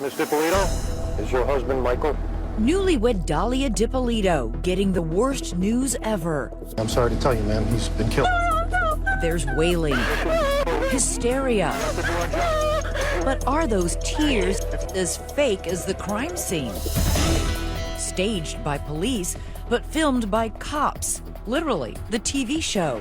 Miss DiPolito, is your husband Michael? Newlywed Dahlia DiPolito getting the worst news ever. I'm sorry to tell you, ma'am, he's been killed. There's wailing, hysteria. But are those tears as fake as the crime scene? Staged by police, but filmed by cops. Literally, the TV show.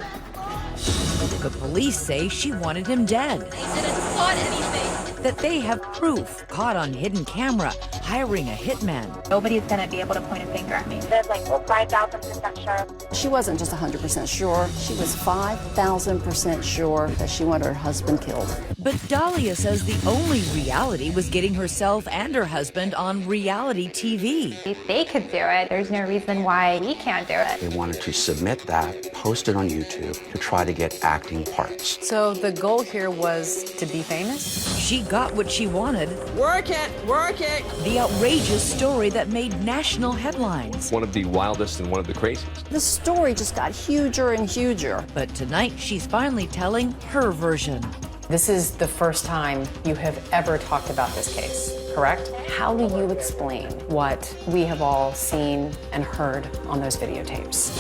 The police say she wanted him dead. They didn't spot anything. That they have proof caught on hidden camera, hiring a hitman. Nobody's gonna be able to point a finger at me. There's like 5,000% sure. She wasn't just 100% sure. She was 5,000% sure that she wanted her husband killed. But Dahlia says the only reality was getting herself and her husband on reality TV. If they could do it, there's no reason why we can't do it. They wanted to submit that, post it on YouTube to try to get acting parts. So the goal here was to be famous? She got what she wanted. Work it, work it. The outrageous story that made national headlines. One of the wildest and one of the craziest. The story just got huger and huger. But tonight, she's finally telling her version. This is the first time you have ever talked about this case, correct? How do you explain what we have all seen and heard on those videotapes?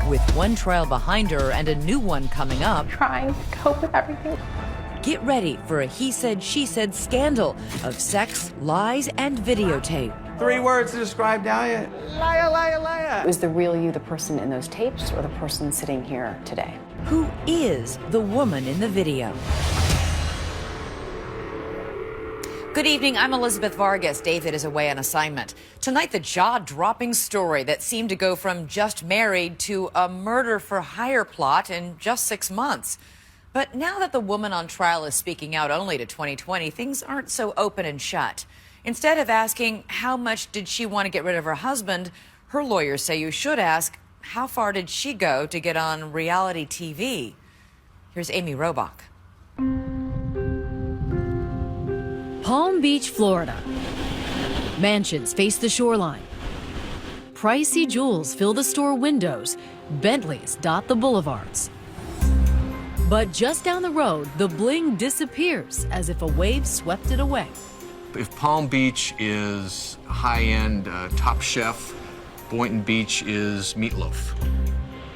With one trial behind her and a new one coming up, Trying to cope with everything. get ready for a he said, she said scandal of sex, lies, and videotape. 3 words to describe Dahlia. Liar, liar, liar. Was the real you the person in those tapes or the person sitting here today? Who is the woman in the video? Good evening, I'm Elizabeth Vargas. David is away on assignment. Tonight, the jaw-dropping story that seemed to go from just married to a murder-for-hire plot in just 6 months. But now that the woman on trial is speaking out only to 2020, things aren't so open and shut. Instead of asking how much did she want to get rid of her husband, her lawyers say you should ask, how far did she go to get on reality TV? Here's Amy Robach. Palm Beach, Florida. Mansions face the shoreline. Pricey jewels fill the store windows. Bentleys dot the boulevards. But just down the road, the bling disappears as if a wave swept it away. If Palm Beach is high-end Top Chef, Boynton Beach is Meatloaf.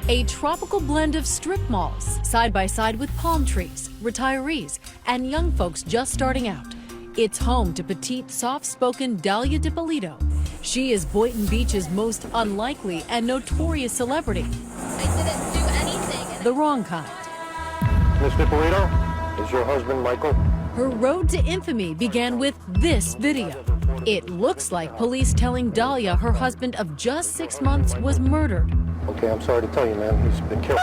A tropical blend of strip malls, side by side with palm trees, retirees, and young folks just starting out. It's home to petite, soft-spoken Dahlia DiPolito. She is Boynton Beach's most unlikely and notorious celebrity. I didn't do anything. The wrong kind. Miss DiPolito, is your husband Michael? Her road to infamy began with this video. It looks like police telling Dahlia her husband of just 6 months was murdered. Okay, I'm sorry to tell you, ma'am, he's been killed.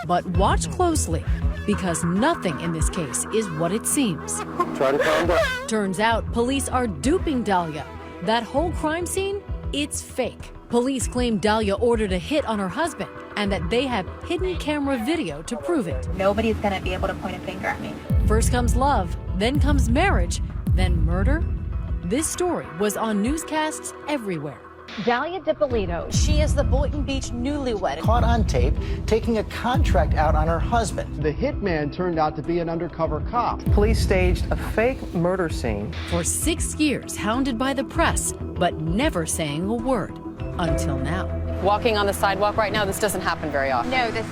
But watch closely, because nothing in this case is what it seems. Try to calm down. Turns out police are duping Dahlia. That whole crime scene, it's fake. Police claim Dahlia ordered a hit on her husband and that they have hidden camera video to prove it. Nobody's gonna be able to point a finger at me. First comes love, then comes marriage, then murder. This story was on newscasts everywhere. Dahlia DiPolito. She is the Boynton Beach newlywed. Caught on tape taking a contract out on her husband. The hitman turned out to be an undercover cop. Police staged a fake murder scene. For 6 years, hounded by the press, but never saying a word. Until now. Walking on the sidewalk right now, this doesn't happen very often. No, this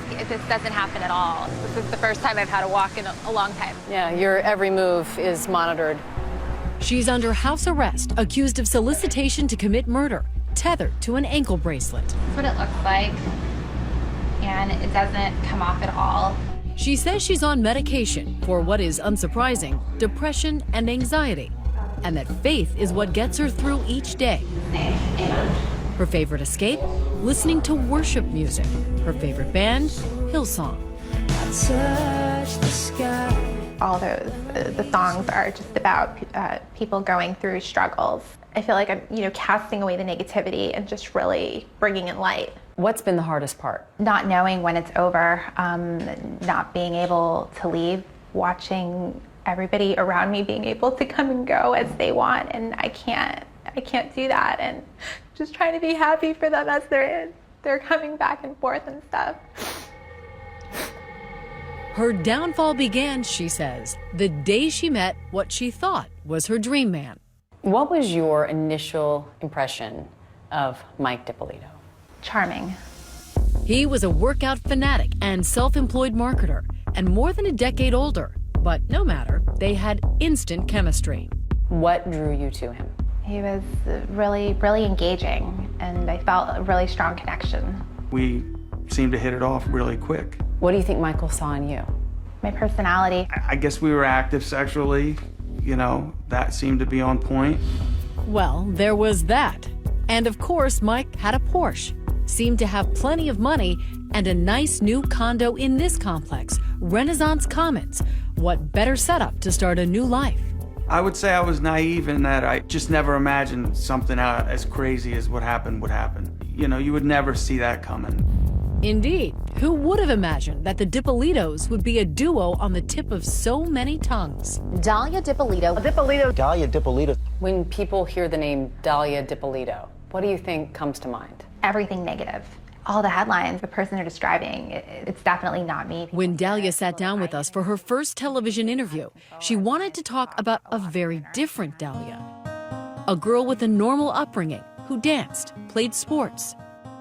doesn't happen at all. This is the first time I've had to walk in a long time. Yeah, your every move is monitored. She's under house arrest, accused of solicitation to commit murder, tethered to an ankle bracelet. That's what it looks like, and it doesn't come off at all. She says she's on medication for what is unsurprising, depression and anxiety, and that faith is what gets her through each day. Her favorite escape? Listening to worship music. Her favorite band? Hillsong. All the songs are just about people going through struggles. I feel like I'm, casting away the negativity and just really bringing in light. What's been the hardest part? Not knowing when it's over, not being able to leave, watching everybody around me being able to come and go as they want, and I can't do that, and just trying to be happy for them as they're coming back and forth and stuff. Her downfall began, she says, the day she met what she thought was her dream man. What was your initial impression of Mike DiPolito? Charming. He was a workout fanatic and self-employed marketer, and more than a decade older. But no matter, they had instant chemistry. What drew you to him? He was really, really engaging, and I felt a really strong connection. We seemed to hit it off really quick. What do you think Michael saw in you? My personality. I guess we were active sexually, you know, that seemed to be on point. Well, there was that. And of course, Mike had a Porsche, seemed to have plenty of money, and a nice new condo in this complex, Renaissance Commons. What better setup to start a new life? I would say I was naive in that I just never imagined something out as crazy as what happened would happen. You know, you would never see that coming. Indeed. Who would have imagined that the DiPolitos would be a duo on the tip of so many tongues? Dalia DiPolito. Dalia DiPolito. When people hear the name Dalia DiPolito, what do you think comes to mind? Everything negative. All the headlines, the person they're describing, it's definitely not me. When Dalia sat down with us for her first television interview, she wanted to talk about a very different Dalia. A girl with a normal upbringing who danced, played sports.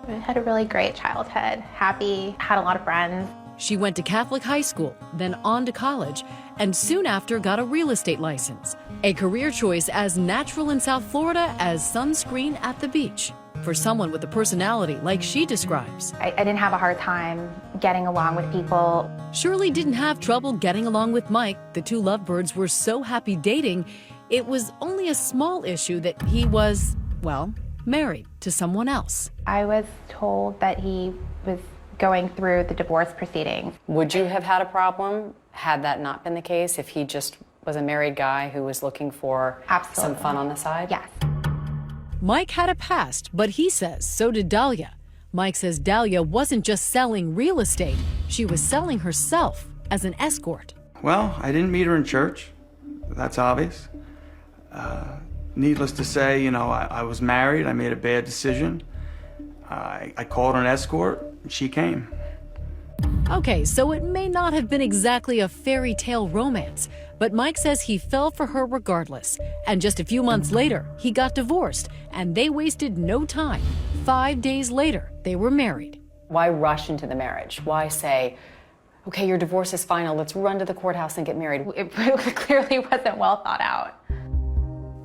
I had a really great childhood, happy, had a lot of friends. She went to Catholic high school, then on to college, and soon after got a real estate license. A career choice as natural in South Florida as sunscreen at the beach. For someone with a personality like she describes. I didn't have a hard time getting along with people. Shirley didn't have trouble getting along with Mike. The two lovebirds were so happy dating, it was only a small issue that he was, well, married to someone else. I was told that he was going through the divorce proceedings. Would you have had a problem had that not been the case, if he just was a married guy who was looking for some fun on the side? Yes. Mike had a past, but he says so did Dalia. Mike says Dalia wasn't just selling real estate, she was selling herself as an escort. Well, I didn't meet her in church. That's obvious. Needless to say, you know, I was married. I made a bad decision. I called her an escort, and she came. Okay, so it may not have been exactly a fairy tale romance, but Mike says he fell for her regardless. And just a few months later, he got divorced, and they wasted no time. 5 days later, they were married. Why rush into the marriage? Why say, okay, your divorce is final, let's run to the courthouse and get married? It clearly wasn't well thought out.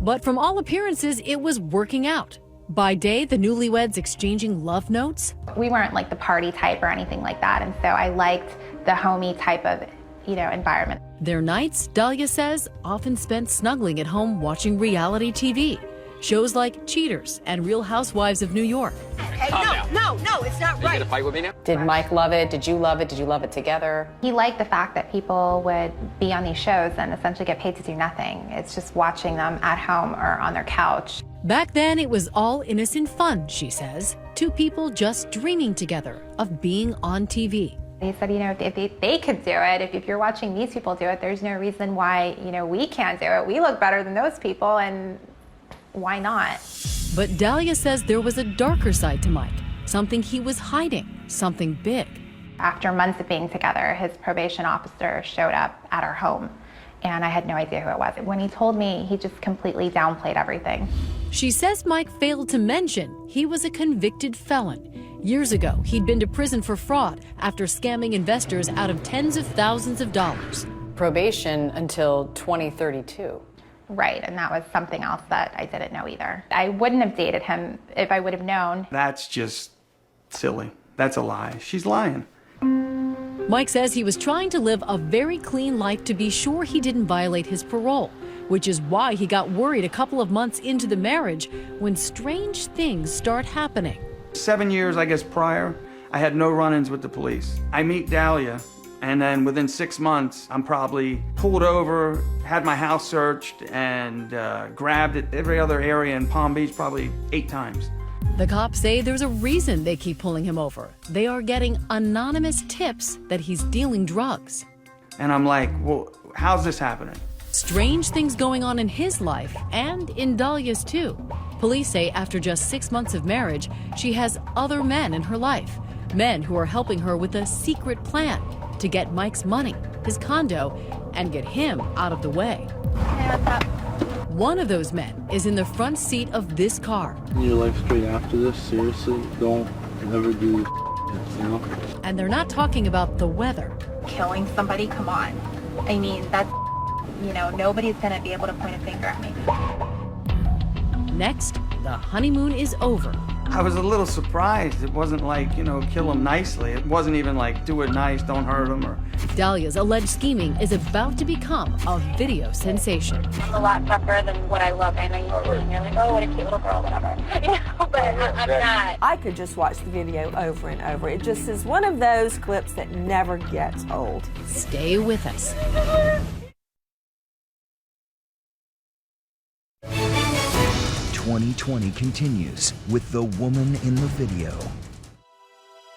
But from all appearances, it was working out. By day, the newlyweds exchanging love notes. We weren't like the party type or anything like that, and so I liked the homey type of, environment. Their nights, Dalia says, often spent snuggling at home watching reality TV. Shows like Cheaters and Real Housewives of New York. Hey, no, it's not right. You gonna fight with me now? Did Mike love it? Did you love it? Did you love it together? He liked the fact that people would be on these shows and essentially get paid to do nothing. It's just watching them at home or on their couch. Back then, it was all innocent fun, she says. Two people just dreaming together of being on TV. He said, if they could do it, if you're watching these people do it, there's no reason why, we can't do it. We look better than those people, and why not? But Dalia says there was a darker side to Mike, something he was hiding, something big. After months of being together, his probation officer showed up at our home, and I had no idea who it was. When he told me, he just completely downplayed everything. She says Mike failed to mention he was a convicted felon. Years ago, he'd been to prison for fraud after scamming investors out of tens of thousands of dollars. Probation until 2032. Right, and that was something else that I didn't know either. I wouldn't have dated him if I would have known. That's just silly. That's a lie. She's lying. Mike says he was trying to live a very clean life to be sure he didn't violate his parole, which is why he got worried a couple of months into the marriage when strange things start happening. 7 years, I guess, prior, I had no run-ins with the police. I meet Dalia, and then within 6 months, I'm probably pulled over, had my house searched, and grabbed at every other area in Palm Beach probably 8 times. The cops say there's a reason they keep pulling him over. They are getting anonymous tips that he's dealing drugs. And I'm like, well, how's this happening? Strange things going on in his life and in Dalia's too. Police say after just 6 months of marriage, she has other men in her life. Men who are helping her with a secret plan to get Mike's money, his condo, and get him out of the way. One of those men is in the front seat of this car. Your life straight after this, seriously, don't ever do this, you know? And they're not talking about the weather. Killing somebody, come on. I mean, that's, nobody's gonna be able to point a finger at me. Next, the honeymoon is over. I was a little surprised. It wasn't like, kill him nicely. It wasn't even like, do it nice, don't hurt him, or... Dahlia's alleged scheming is about to become a video sensation. I'm a lot tougher than what I look. I know you're like, oh, what a cute little girl, whatever. But I'm not. I could just watch the video over and over. It just is one of those clips that never gets old. Stay with us. 2020 continues with the woman in the video.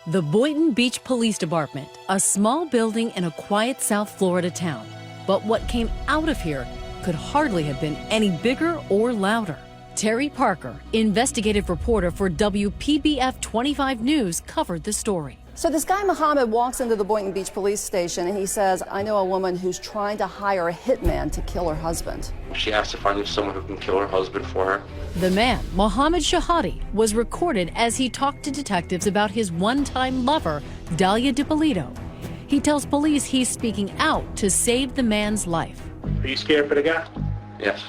The Boynton Beach Police Department, a small building in a quiet South Florida town. But what came out of here could hardly have been any bigger or louder. Terry Parker, investigative reporter for WPBF 25 News, covered the story. So this guy Muhammad walks into the Boynton Beach police station and he says, I know a woman who's trying to hire a hitman to kill her husband. She asked if I knew someone who can kill her husband for her. The man, Mohammed Shahadi, was recorded as he talked to detectives about his one-time lover, Dalia DiPolito. He tells police he's speaking out to save the man's life. Are you scared for the guy? Yes,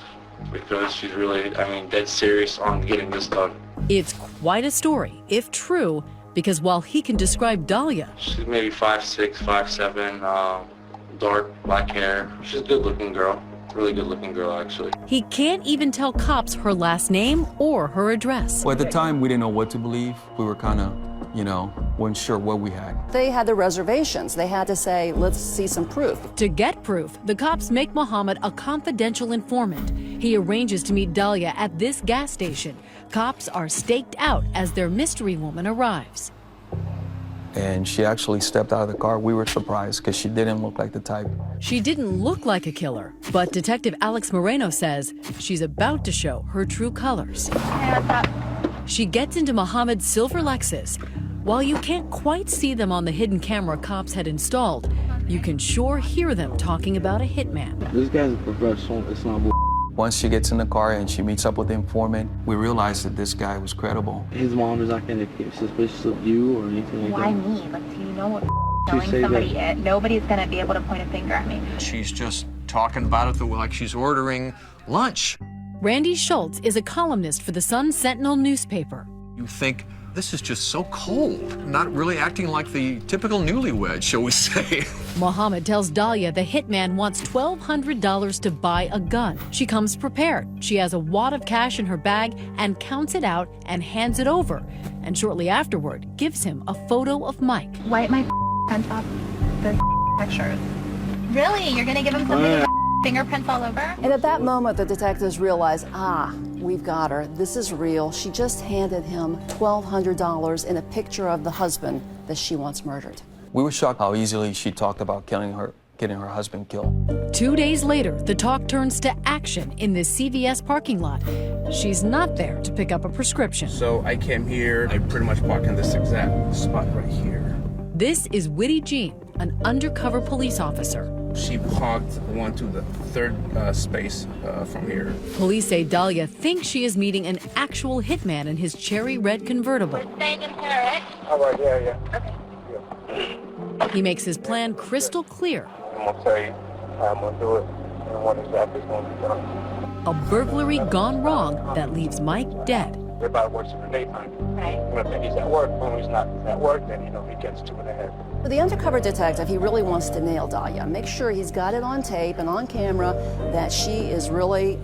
because she's really, dead serious on getting this done. It's quite a story, if true, because while he can describe Dalia, She's maybe 5'6", 5'7", dark black hair. She's a good-looking girl. Really good-looking girl, actually. he can't even tell cops her last name or her address. Well, at the time, we didn't know what to believe. We were kind of, weren't sure what we had. They had the reservations. They had to say, let's see some proof. To get proof, the cops make Mohammed a confidential informant. He arranges to meet Dalia at this gas station. Cops are staked out as their mystery woman arrives. And she actually stepped out of the car. We were surprised because she didn't look like the type. She didn't look like a killer, but Detective Alex Moreno says she's about to show her true colors. She gets into Mohammed's silver Lexus. While you can't quite see them on the hidden camera cops had installed, you can sure hear them talking about a hitman. This guy's a professional. It's not bull. Once she gets in the car and she meets up with the informant, we realized that this guy was credible. His mom is not going to get suspicious of you or anything like Why that. me? Like, do you know what telling somebody it? Nobody's going to be able to point a finger at me. She's just talking about it like she's ordering lunch. Randy Schultz is a columnist for the Sun Sentinel newspaper. You think, this is just so cold, not really acting like the typical newlywed, shall we say. Mohammed tells Dalia the hitman wants $1,200 to buy a gun. She comes prepared. She has a wad of cash in her bag and counts it out and hands it over. And shortly afterward, gives him a photo of Mike. Wipe my pants off the pictures. Really? You're going to give him something with fingerprints all over? And at that moment, the detectives realize, we've got her. This is real. She just handed him $1,200 in a picture of the husband that she wants murdered. We were shocked how easily she talked about getting her husband killed. 2 days later, the talk turns to action in this CVS parking lot. She's not there to pick up a prescription. So I came here, I pretty much parked in this exact spot right here. This is Whitty Jean, an undercover police officer. She parked one to the third space from here. Police say Dalia thinks she is meeting an actual hitman in his cherry red convertible. Staying in Paris. All right, yeah. Okay. He makes his plan crystal clear. I'm going to tell you how I'm going to do it and what exactly is going to be done. A burglary gone wrong that leaves Mike dead. Everybody works in the daytime. Right. When I think he's at work, when he's not at work, then, he gets to it ahead. For the undercover detective, he really wants to nail Dalia. Make sure he's got it on tape and on camera that she is really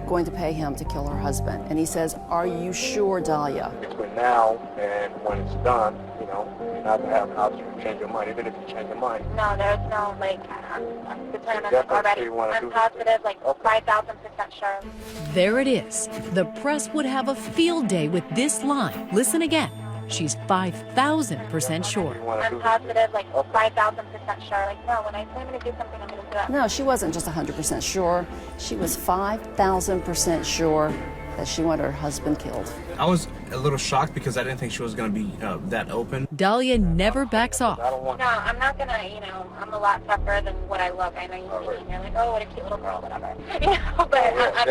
going to pay him to kill her husband. And he says, are you sure, Dalia? Between now and when it's done, you're not going to have an option to change your mind, even if you change your mind. No, there's no, I'm determined Definitely already. I'm do positive, 5,000% sure. There it is. The press would have a field day with this line. Listen again. She's 5,000% sure. I'm positive, 5,000% sure. No, when I say I'm going to do something, I'm going to do it. No, she wasn't just 100% sure. She was 5,000% sure that she wanted her husband killed. I was a little shocked because I didn't think she was going to be that open. Dahlia never backs off. No, I'm not gonna, I'm a lot tougher than what I look. I know you're like, oh, what a cute little girl, whatever. But I'm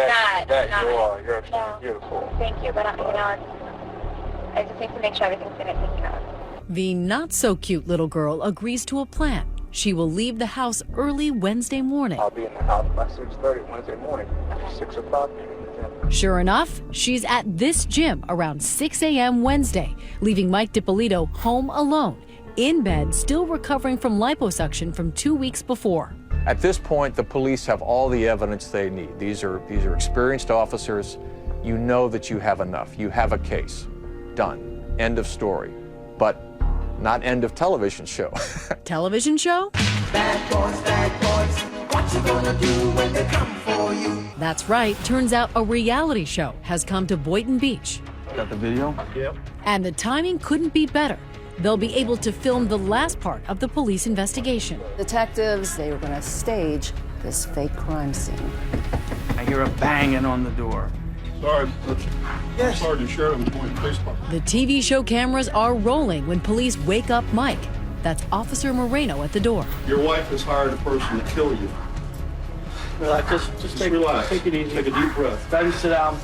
not. You're beautiful. Thank you, but I just need to make sure everything's gonna take care of. The not-so-cute little girl agrees to a plan. She will leave the house early Wednesday morning. I'll be in the house by 6:30 Wednesday morning, 6 o'clock. Sure enough, she's at this gym around 6 a.m. Wednesday, leaving Mike DiPolito home alone, in bed, still recovering from liposuction from 2 weeks before. At this point, the police have all the evidence they need. These are experienced officers. You know that you have enough. You have a case. Done. End of story. But not end of television show. Television show? Bad boys, what you gonna do when they come for you? That's right. Turns out a reality show has come to Boynton Beach. Got the video? Yep. And the timing couldn't be better. They'll be able to film the last part of the police investigation. Detectives, they were going to stage this fake crime scene. I hear a banging on the door. Sorry, yes. Sergeant Sheridan, Boynton Police Department. The TV show cameras are rolling when police wake up Mike. That's Officer Moreno at the door. Your wife has hired a person to kill you. Relax, just relax. Take it easy. Take a deep breath. Daddy, sit down.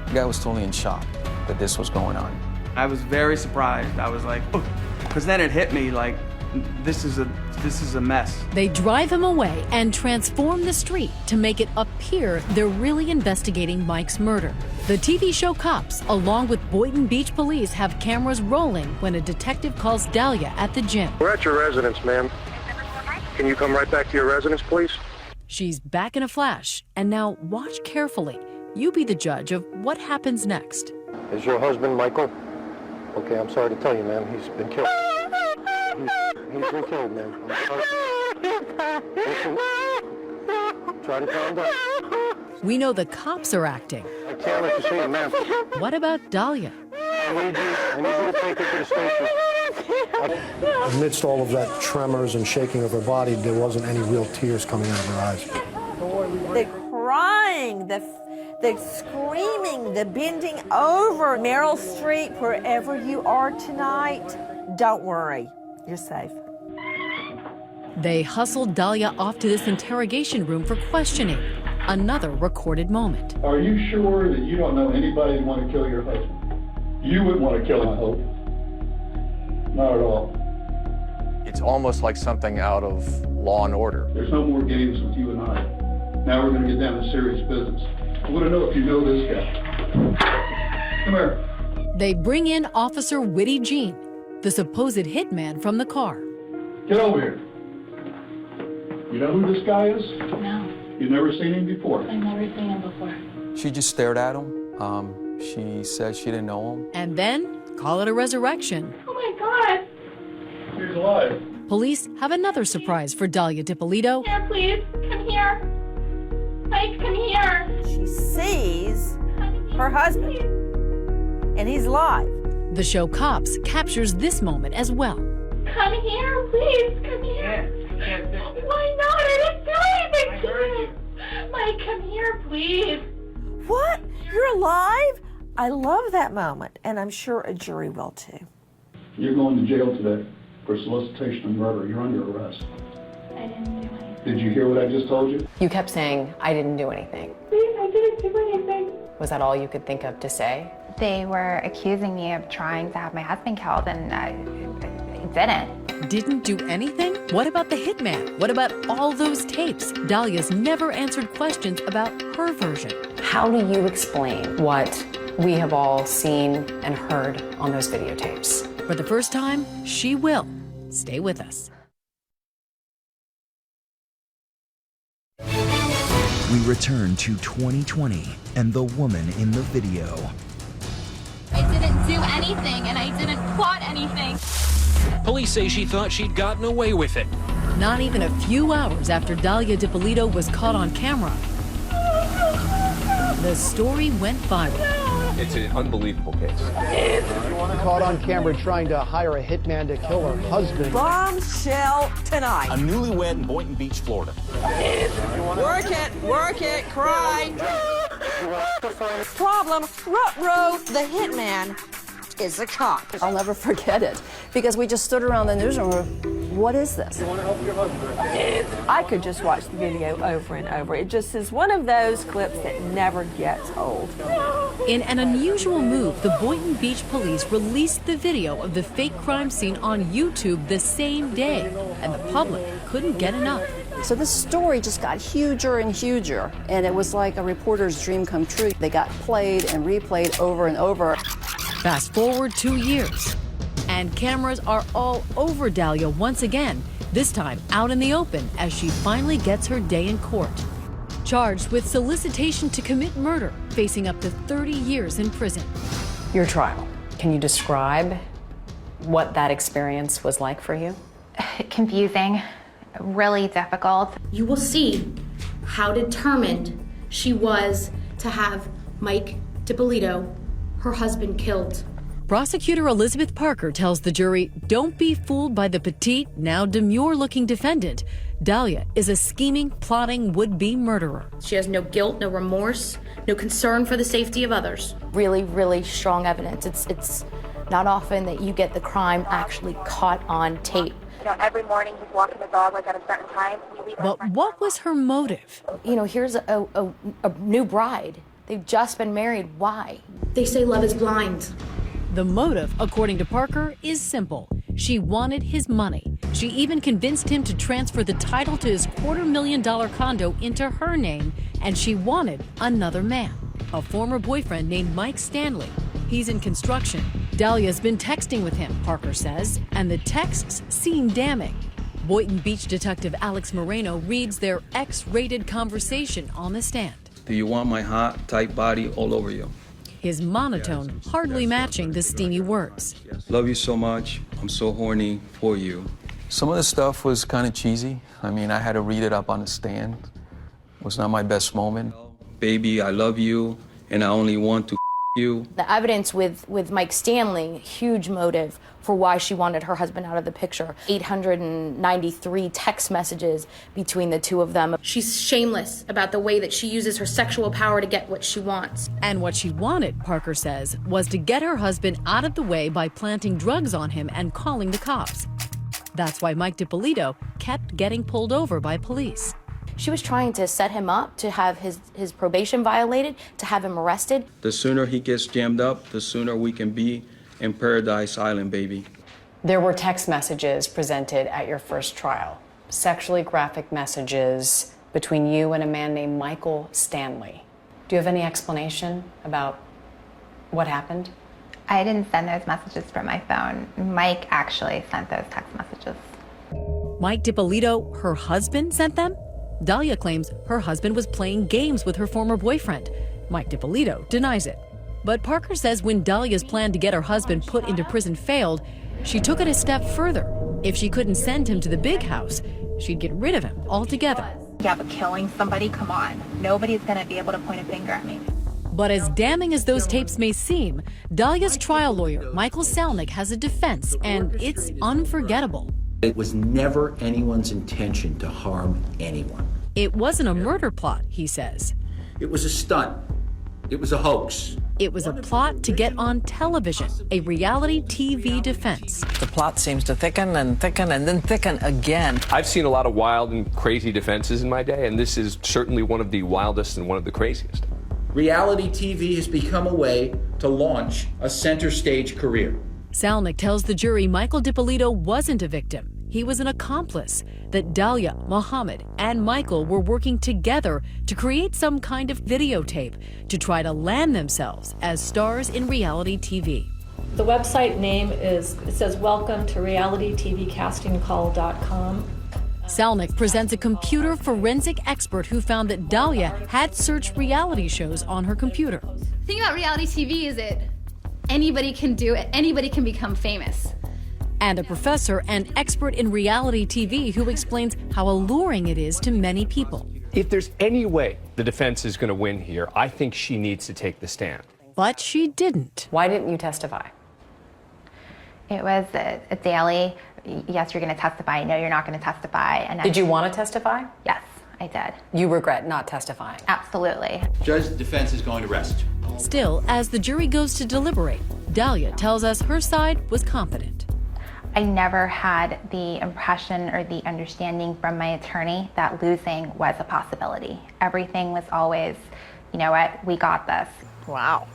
The guy was totally in shock that this was going on. I was very surprised. I was like, because then it hit me like, this is a mess. They drive him away and transform the street to make it appear they're really investigating Mike's murder. The TV show Cops, along with Boynton Beach Police, have cameras rolling when a detective calls Dahlia at the gym. We're at your residence, ma'am. Can you come right back to your residence, please? She's back in a flash, and now watch carefully. You be the judge of what happens next. Is your husband Michael? Okay, I'm sorry to tell you, ma'am, he's been killed. He's been killed, ma'am. I'm sorry. Listen, try to calm down. We know the cops are acting. I can't let you see him, ma'am. What about Dahlia? I need you to take her to the station. Amidst all of that tremors and shaking of her body, there wasn't any real tears coming out of her eyes. The crying, the screaming, the bending over. Meryl Streep, wherever you are tonight, don't worry, you're safe. They hustled Dahlia off to this interrogation room for questioning. Another recorded moment. Are you sure that you don't know anybody who want to kill your husband? You wouldn't want to kill him, I hope. Not at all. It's almost like something out of Law and Order. There's no more games with you and I. Now we're going to get down to serious business. I want to know if you know this guy. Come here. They bring in Officer Whitty Jean, the supposed hitman from the car. Get over here. You know who this guy is? No. You've never seen him before? I've never seen him before. She just stared at him. She said she didn't know him. And then, call it a resurrection. Oh my God! He's alive. Police have another surprise for Dahlia DiPolito. Here, please. Come here. Mike, come here. She sees her husband, and he's alive. The show Cops captures this moment as well. Come here, please. Come here. Why not? I didn't do anything to you. Mike, come here, please. What? You're alive? I love that moment, and I'm sure a jury will too. You're going to jail today for solicitation of murder. You're under arrest. I didn't do anything. Did you hear what I just told you? You kept saying, I didn't do anything. Please, I didn't do anything. Was that all you could think of to say? They were accusing me of trying to have my husband killed, and I didn't. Didn't do anything? What about the hitman? What about all those tapes? Dahlia's never answered questions about her version. How do you explain what we have all seen and heard on those videotapes? For the first time, she will. Stay with us. We return to 2020 and the woman in the video. I didn't do anything, and I didn't plot anything. Police say she thought she'd gotten away with it. Not even a few hours after Dahlia DiPolito was caught on camera, the story went viral. It's an unbelievable case. Caught on camera trying to hire a hitman to kill her husband. Bombshell tonight. A newlywed in Boynton Beach, Florida. Work it, cry. Problem, ruh-roh, the hitman is a cop. I'll never forget it because we just stood around the newsroom. What is this? You want to help your husband? I could just watch the video over and over. It just is one of those clips that never gets old. In an unusual move, the Boynton Beach police released the video of the fake crime scene on YouTube the same day, and the public couldn't get enough. So this story just got huger and huger, and it was like a reporter's dream come true. They got played and replayed over and over. Fast forward 2 years, and cameras are all over Dahlia once again, this time out in the open as she finally gets her day in court. Charged with solicitation to commit murder, facing up to 30 years in prison. Your trial. Can you describe what that experience was like for you? Confusing, really difficult. You will see how determined she was to have Mike DiPolito, her husband, killed. Prosecutor Elizabeth Parker tells the jury, don't be fooled by the petite, now demure-looking defendant. Dahlia is a scheming, plotting, would-be murderer. She has no guilt, no remorse, no concern for the safety of others. Really, really strong evidence. It's not often that you get the crime actually caught on tape. You know, every morning he's walking the dog like at a certain time. But what was her motive? You know, here's a new bride. They've just been married. Why? They say love is blind. The motive, according to Parker, is simple. She wanted his money. She even convinced him to transfer the title to his $250,000 condo into her name, and she wanted another man, a former boyfriend named Mike Stanley. He's in construction. Dahlia's been texting with him, Parker says, and the texts seem damning. Boynton Beach detective Alex Moreno reads their X-rated conversation on the stand. Do you want my hot, tight body all over you? His monotone hardly matching the steamy words. Love you so much. I'm so horny for you. Some of the stuff was kind of cheesy. I mean, I had to read it up on the stand. It was not my best moment. Baby, I love you, and I only want to you. The evidence with Mike Stanley, huge motive for why she wanted her husband out of the picture. 893 text messages between the two of them. She's shameless about the way that she uses her sexual power to get what she wants. And what she wanted, Parker says, was to get her husband out of the way by planting drugs on him and calling the cops. That's why Mike DiPolito kept getting pulled over by police. She was trying to set him up to have his probation violated, to have him arrested. The sooner he gets jammed up, the sooner we can be in Paradise Island, baby. There were text messages presented at your first trial, sexually graphic messages between you and a man named Michael Stanley. Do you have any explanation about what happened? I didn't send those messages from my phone. Mike actually sent those text messages. Mike DiPolito, her husband, sent them? Dahlia claims her husband was playing games with her former boyfriend. Mike DiPolito denies it. But Parker says when Dahlia's plan to get her husband put into prison failed, she took it a step further. If she couldn't send him to the big house, she'd get rid of him altogether. Yeah, but killing somebody, come on. Nobody's gonna be able to point a finger at me. But as damning as those tapes may seem, Dahlia's trial lawyer, Michael Selnick, has a defense, and it's unforgettable. It was never anyone's intention to harm anyone. It wasn't a murder plot, he says. It was a stunt. It was a hoax. It was a plot to get on television, a reality TV defense. The plot seems to thicken and thicken and then thicken again. I've seen a lot of wild and crazy defenses in my day, and this is certainly one of the wildest and one of the craziest. Reality TV has become a way to launch a center stage career. Selnick tells the jury Michael DiPolito wasn't a victim. He was an accomplice, that Dahlia, Mohammed, and Michael were working together to create some kind of videotape to try to land themselves as stars in reality TV. The website name it says welcome to realitytvcastingcall.com. Selnick presents a computer forensic expert who found that Dahlia had searched reality shows on her computer. The thing about reality TV is that anybody can do it, anybody can become famous. And a professor and expert in reality TV who explains how alluring it is to many people. If there's any way the defense is going to win here, I think she needs to take the stand. But she didn't. Why didn't you testify? It was a daily, yes, you're going to testify, no, you're not going to testify. And Did you want to testify? Yes. I did. You regret not testifying? Absolutely. Judge, the defense is going to rest. Still, as the jury goes to deliberate, Dahlia tells us her side was competent. I never had the impression or the understanding from my attorney that losing was a possibility. Everything was always, you know what, we got this. Wow.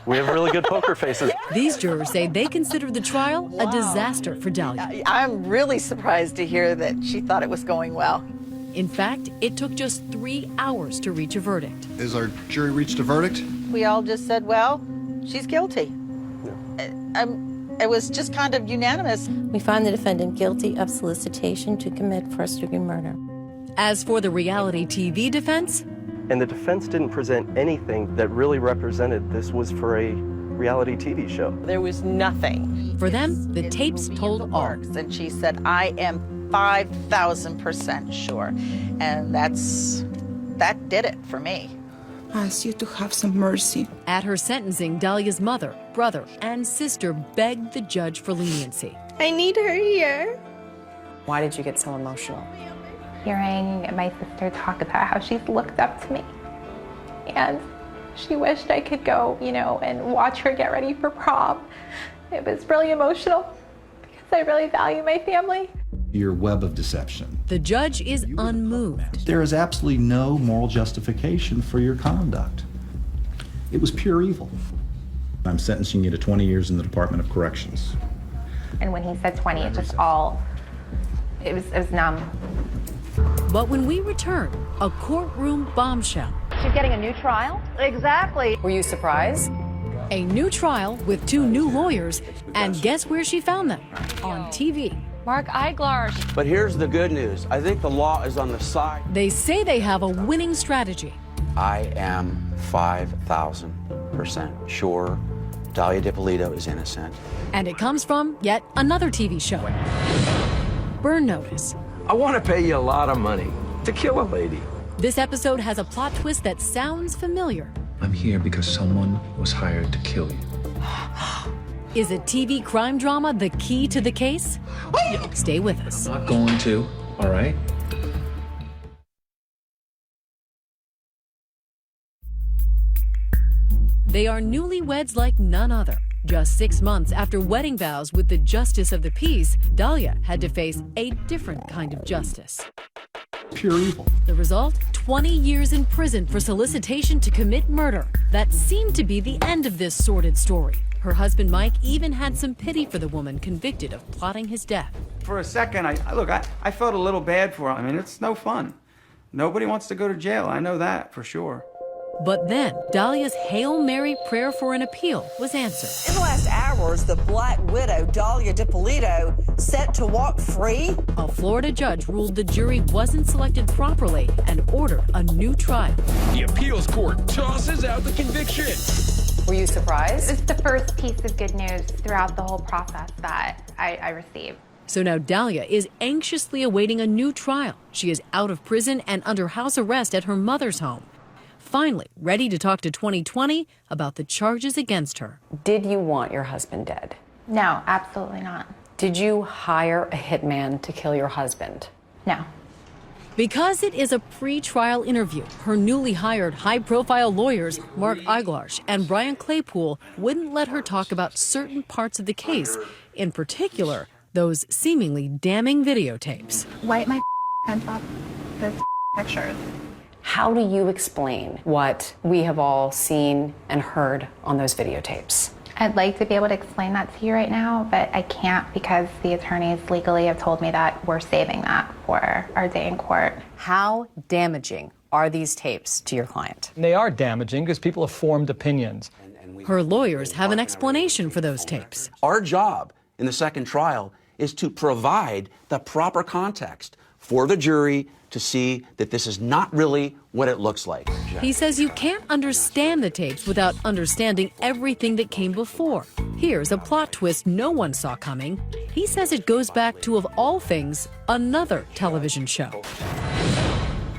We have really good poker faces. These jurors say they consider the trial a disaster for Dahlia. I'm really surprised to hear that she thought it was going well. In fact, it took just 3 hours to reach a verdict. Is our jury reached a verdict? We all just said, well, she's guilty. It was just kind of unanimous. We find the defendant guilty of solicitation to commit first-degree murder. As for the reality TV defense, And the defense didn't present anything that really represented this was for a reality TV show. There was nothing. For them, the tapes told all. And she said, I am 5,000% sure. And that did it for me. I ask you to have some mercy. At her sentencing, Dahlia's mother, brother, and sister begged the judge for leniency. I need her here. Why did you get so emotional? Hearing my sister talk about how she's looked up to me. And she wished I could go, you know, and watch her get ready for prom. It was really emotional because I really value my family. Your web of deception. The judge is unmoved. There is absolutely no moral justification for your conduct. It was pure evil. I'm sentencing you to 20 years in the Department of Corrections. And when he said 20, it just all, it was numb. But when we return, a courtroom bombshell. She's getting a new trial? Exactly. Were you surprised? A new trial with 2 new lawyers, and guess where she found them? On TV. Mark Eiglarsh. But here's the good news. I think the law is on the side. They say they have a winning strategy. I am 5,000% sure Dahlia Dippolito is innocent. And it comes from yet another TV show. Burn Notice. I want to pay you a lot of money to kill a lady. This episode has a plot twist that sounds familiar. I'm here because someone was hired to kill you. Is a TV crime drama the key to the case? Stay with us. I'm not going to, all right? They are newlyweds like none other. Just 6 months after wedding vows with the justice of the peace, Dahlia had to face a different kind of justice. Pure evil. The result? 20 years in prison for solicitation to commit murder. That seemed to be the end of this sordid story. Her husband Mike even had some pity for the woman convicted of plotting his death. For a second, I felt a little bad for her. I mean, it's no fun. Nobody wants to go to jail. I know that for sure. But then, Dahlia's Hail Mary prayer for an appeal was answered. In the last hours, the Black Widow, Dahlia Dippolito, set to walk free. A Florida judge ruled the jury wasn't selected properly and ordered a new trial. The appeals court tosses out the conviction. Were you surprised? It's the first piece of good news throughout the whole process that I received. So now Dahlia is anxiously awaiting a new trial. She is out of prison and under house arrest at her mother's home. Finally, ready to talk to 2020 about the charges against her. Did you want your husband dead? No, absolutely not. Did you hire a hitman to kill your husband? No. Because it is a pre-trial interview, her newly hired high-profile lawyers, Mark Eiglarsh and Brian Claypool, wouldn't let her talk about certain parts of the case, in particular, those seemingly damning videotapes. Wipe my hands off the pictures. How do you explain what we have all seen and heard on those videotapes? I'd like to be able to explain that to you right now, but I can't because the attorneys legally have told me that we're saving that for our day in court. How damaging are these tapes to your client? They are damaging because people have formed opinions. Her lawyers have an explanation for those tapes. Our job in the second trial is to provide the proper context for the jury to see that this is not really what it looks like. He says you can't understand the tapes without understanding everything that came before. Here's a plot twist no one saw coming. He says it goes back to, of all things, another television show.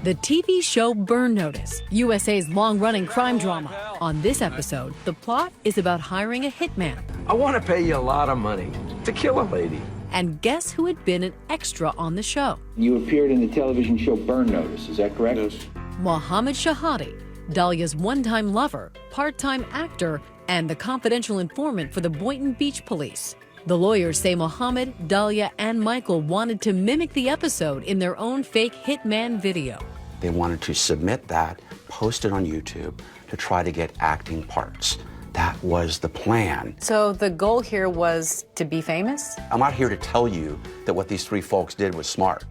The TV show Burn Notice, USA's long-running crime drama. On this episode, the plot is about hiring a hitman. I want to pay you a lot of money to kill a lady. And guess who had been an extra on the show? You appeared in the television show Burn Notice, is that correct? Yes. Mohammed Shahadi, Dalia's one-time lover, part-time actor, and the confidential informant for the Boynton Beach Police. The lawyers say Mohammed, Dalia, and Michael wanted to mimic the episode in their own fake hitman video. They wanted to submit that, post it on YouTube, to try to get acting parts. That was the plan. So the goal here was to be famous? I'm not here to tell you that what these three folks did was smart.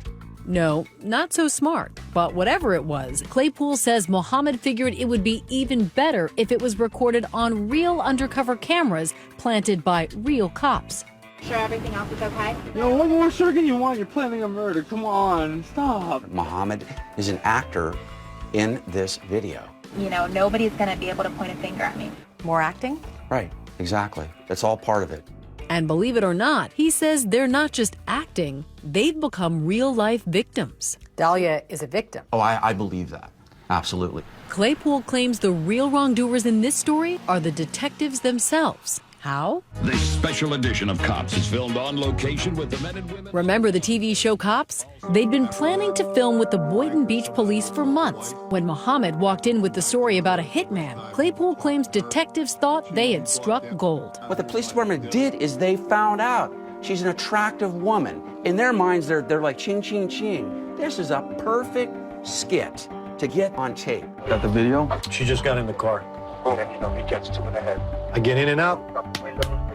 No, not so smart. But whatever it was, Claypool says Mohammed figured it would be even better if it was recorded on real undercover cameras planted by real cops. Sure everything else is okay? Yo, what more sugar you want? You're planning a murder. Come on, stop. Mohammed is an actor in this video. You know, nobody's going to be able to point a finger at me. More acting? Right, exactly. That's all part of it. And believe it or not, he says they're not just acting, they've become real-life victims. Dalia is a victim. Oh, I believe that. Absolutely. Claypool claims the real wrongdoers in this story are the detectives themselves. How? This special edition of Cops is filmed on location with the men and women. Remember the TV show Cops? They'd been planning to film with the Boynton Beach Police for months. When Mohammed walked in with the story about a hitman, Claypool claims detectives thought they had struck gold. What the police department did is they found out she's an attractive woman. In their minds, they're like ching, ching, ching. This is a perfect skit to get on tape. Got the video? She just got in the car. He gets 2 in the head. I get in and out,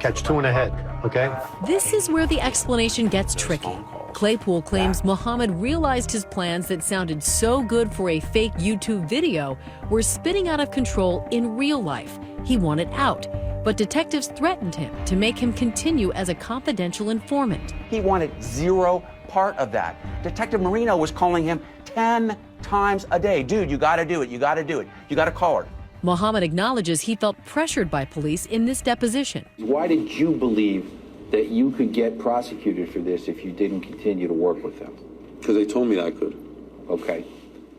catch 2 in the head, okay? This is where the explanation gets tricky. Claypool claims Mohammed realized his plans that sounded so good for a fake YouTube video were spinning out of control in real life. He wanted out, but detectives threatened him to make him continue as a confidential informant. He wanted zero part of that. Detective Marino was calling him 10 times a day. Dude, you gotta do it, you gotta do it, you gotta call her. Mohammed acknowledges he felt pressured by police in this deposition. Why did you believe that you could get prosecuted for this if you didn't continue to work with them? Because they told me that I could. Okay.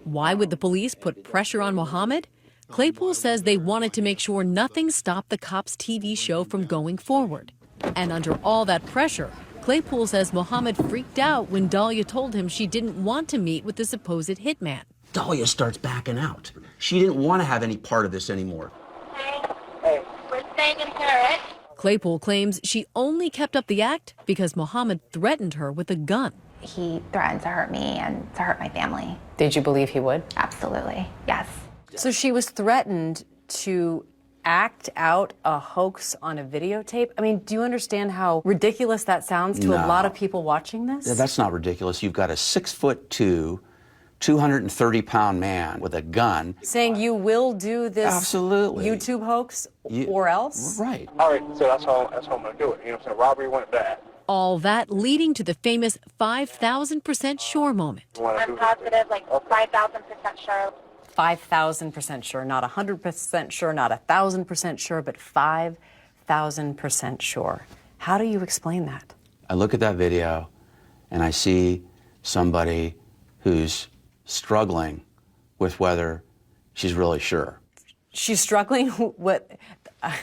Why would the police put pressure on Mohammed? Claypool says they wanted to make sure nothing stopped the Cops TV show from going forward. And under all that pressure, Claypool says Mohammed freaked out when Dalia told him she didn't want to meet with the supposed hitman. Dalia starts backing out. She didn't want to have any part of this anymore. Hey, we're staying in Paris. Claypool claims she only kept up the act because Mohammed threatened her with a gun. He threatened to hurt me and to hurt my family. Did you believe he would? Absolutely, yes. So she was threatened to act out a hoax on a videotape? I mean, do you understand how ridiculous that sounds to a lot of people watching this? Yeah, that's not ridiculous. You've got a 6'2", 230-pound man with a gun. Saying you will do this Absolutely. YouTube hoax or else? Right. All right, so that's how I'm going to do it. You know what I'm saying? Robbery went bad. All that leading to the famous 5,000% sure moment. I'm positive, like 5,000% sure. 5,000% sure, not 100% sure, not 1,000% sure, but 5,000% sure. How do you explain that? I look at that video and I see somebody who's struggling with whether she's really sure. She's struggling? What?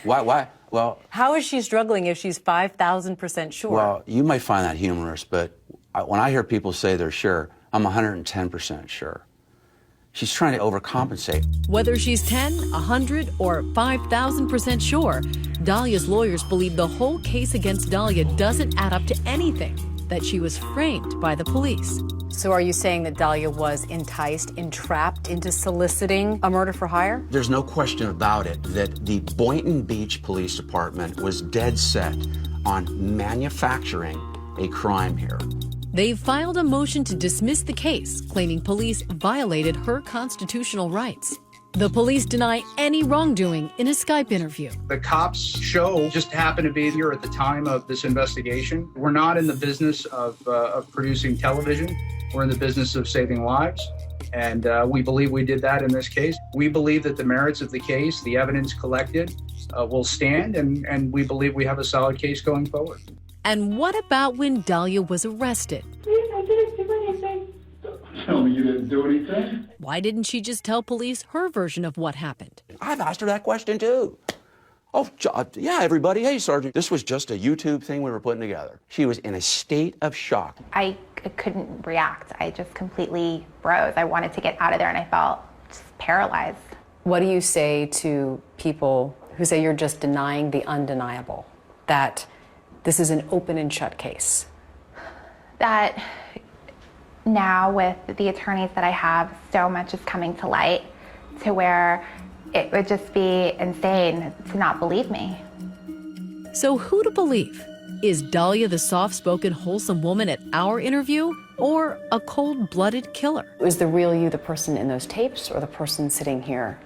Why? Well, how is she struggling if she's 5,000% sure? Well, you might find that humorous, but when I hear people say they're sure, I'm 110% sure. She's trying to overcompensate. Whether she's 10, 100, or 5,000% sure, Dalia's lawyers believe the whole case against Dalia doesn't add up to anything, that she was framed by the police. So are you saying that Dalia was enticed, entrapped into soliciting a murder for hire? There's no question about it that the Boynton Beach Police Department was dead set on manufacturing a crime here. They've filed a motion to dismiss the case, claiming police violated her constitutional rights. The police deny any wrongdoing in a Skype interview. The Cops show just happened to be here at the time of this investigation. We're not in the business of producing television. We're in the business of saving lives. And we believe we did that in this case. We believe that the merits of the case, the evidence collected, will stand. And we believe we have a solid case going forward. And what about when Dalia was arrested? I didn't do anything. Tell me you didn't do anything? Why didn't she just tell police her version of what happened? I've asked her that question too. Oh, yeah, everybody. Hey, Sergeant. This was just a YouTube thing we were putting together. She was in a state of shock. I couldn't react. I just completely froze. I wanted to get out of there and I felt just paralyzed. What do you say to people who say you're just denying the undeniable, that this is an open and shut case? That now with the attorneys that I have, so much is coming to light to where it would just be insane to not believe me. So who to believe? Is Dahlia the soft-spoken, wholesome woman at our interview, or a cold-blooded killer? Was the real you the person in those tapes or the person sitting here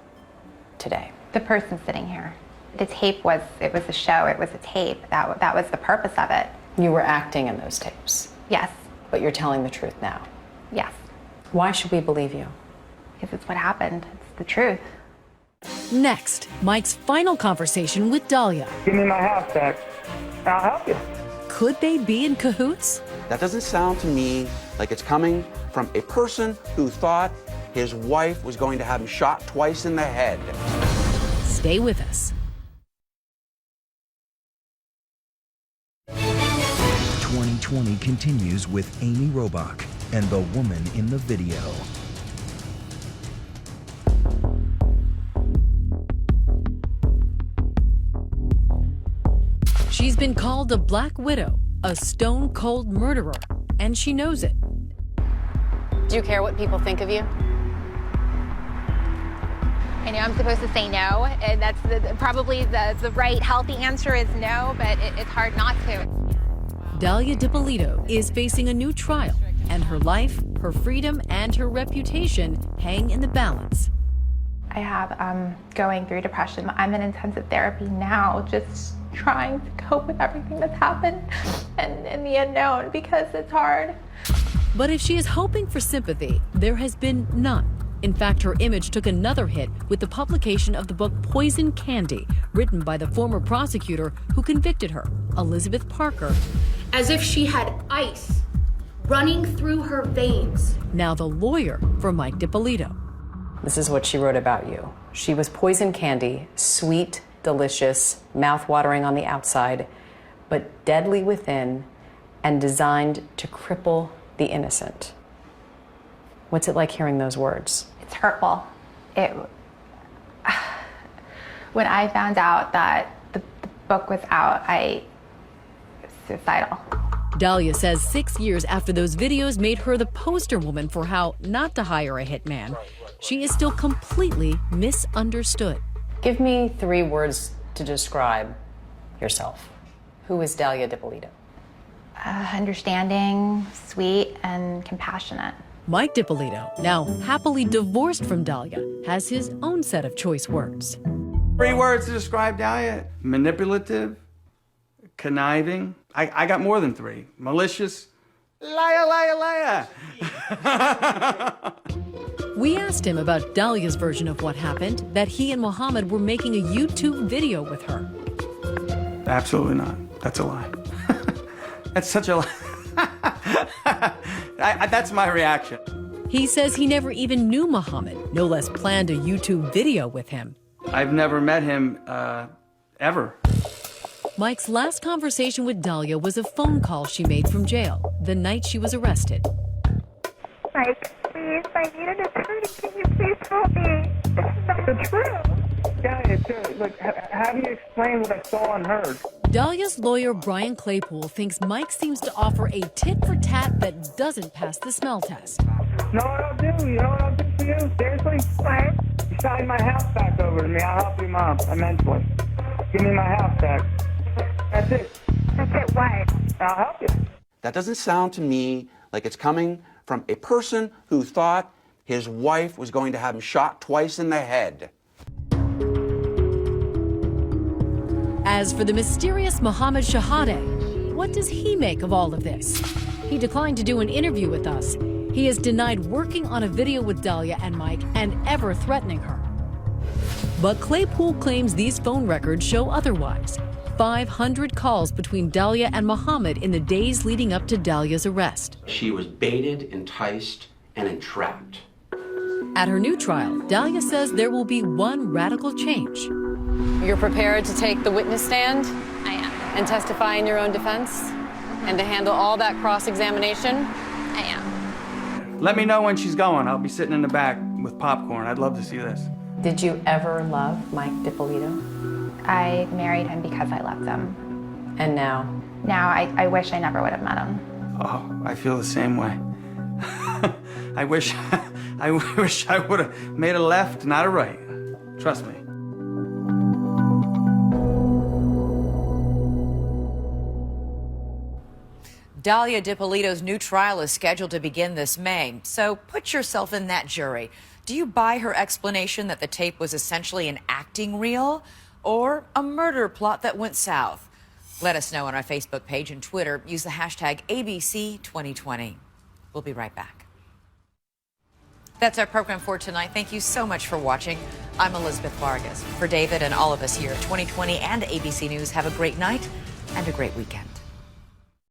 today? The person sitting here. The tape was a show, it was a tape. That was the purpose of it. You were acting in those tapes? Yes. But you're telling the truth now? Yes. Why should we believe you? Because it's what happened. It's the truth. Next, Mike's final conversation with Dahlia. Give me my house back. I'll help you. Could they be in cahoots? That doesn't sound to me like it's coming from a person who thought his wife was going to have him shot twice in the head. Stay with us. 2020 continues with Amy Robach and the woman in the video. She's been called a Black Widow, a stone-cold murderer, and she knows it. Do you care what people think of you? I know I'm supposed to say no, and that's probably the right, healthy answer is no, but it's hard not to. Dahlia Dippolito is facing a new trial, and her life, her freedom, and her reputation hang in the balance. I have going through depression. I'm in intensive therapy now, just trying to cope with everything that's happened and the unknown, because it's hard. But if she is hoping for sympathy, there has been none. In fact, her image took another hit with the publication of the book Poison Candy, written by the former prosecutor who convicted her, Elizabeth Parker. As if she had ice running through her veins. Now the lawyer for Mike Dippolito. This is what she wrote about you. She was poison candy, sweet, delicious, mouth-watering on the outside, but deadly within and designed to cripple the innocent. What's it like hearing those words? It's hurtful. When I found out that the book was out, I was suicidal. Dahlia says 6 years after those videos made her the poster woman for how not to hire a hitman, she is still completely misunderstood. Give me 3 words to describe yourself. Who is Dahlia Dippolito? Understanding, sweet, and compassionate. Mike Dippolito, now happily divorced from Dahlia, has his own set of choice words. 3 words to describe Dahlia: manipulative, conniving. I got more than 3. Malicious, liar, liar, liar. We asked him about Dahlia's version of what happened, that he and Muhammad were making a YouTube video with her. Absolutely not. That's a lie. That's such a lie. That's my reaction. He says he never even knew Muhammad, no less planned a YouTube video with him. I've never met him, ever. Mike's last conversation with Dahlia was a phone call she made from jail the night she was arrested. Mike, please, I need an attorney. Can you please help me? This is not true. Yeah, it's true. Look, how do you explain what I saw and heard? Dahlia's lawyer, Brian Claypool, thinks Mike seems to offer a tit-for-tat that doesn't pass the smell test. You know what I'll do? You know what I'll do for you? Seriously? What? You sign my house back over to me. I'll help you, Mom, immensely. Give me my house back. That's it. That's it, what? I'll help you. That doesn't sound to me like it's coming from a person who thought his wife was going to have him shot twice in the head. As for the mysterious Mohammed Shahadeh, what does he make of all of this? He declined to do an interview with us. He has denied working on a video with Dahlia and Mike and ever threatening her. But Claypool claims these phone records show otherwise. 500 calls between Dahlia and Muhammad in the days leading up to Dahlia's arrest. She was baited, enticed, and entrapped. At her new trial, Dahlia says there will be one radical change. You're prepared to take the witness stand? I am. And testify in your own defense? And to handle all that cross-examination? I am. Let me know when she's going. I'll be sitting in the back with popcorn. I'd love to see this. Did you ever love Mike DiPolito? I married him because I loved him. And now? Now I wish I never would have met him. Oh, I feel the same way. I wish I would have made a left, not a right. Trust me. Dalia DiPolito's new trial is scheduled to begin this May, so put yourself in that jury. Do you buy her explanation that the tape was essentially an acting reel or a murder plot that went south? Let us know on our Facebook page and Twitter. Use the hashtag ABC2020. We'll be right back. That's our program for tonight. Thank you so much for watching. I'm Elizabeth Vargas. For David and all of us here at 2020 and ABC News, have a great night and a great weekend.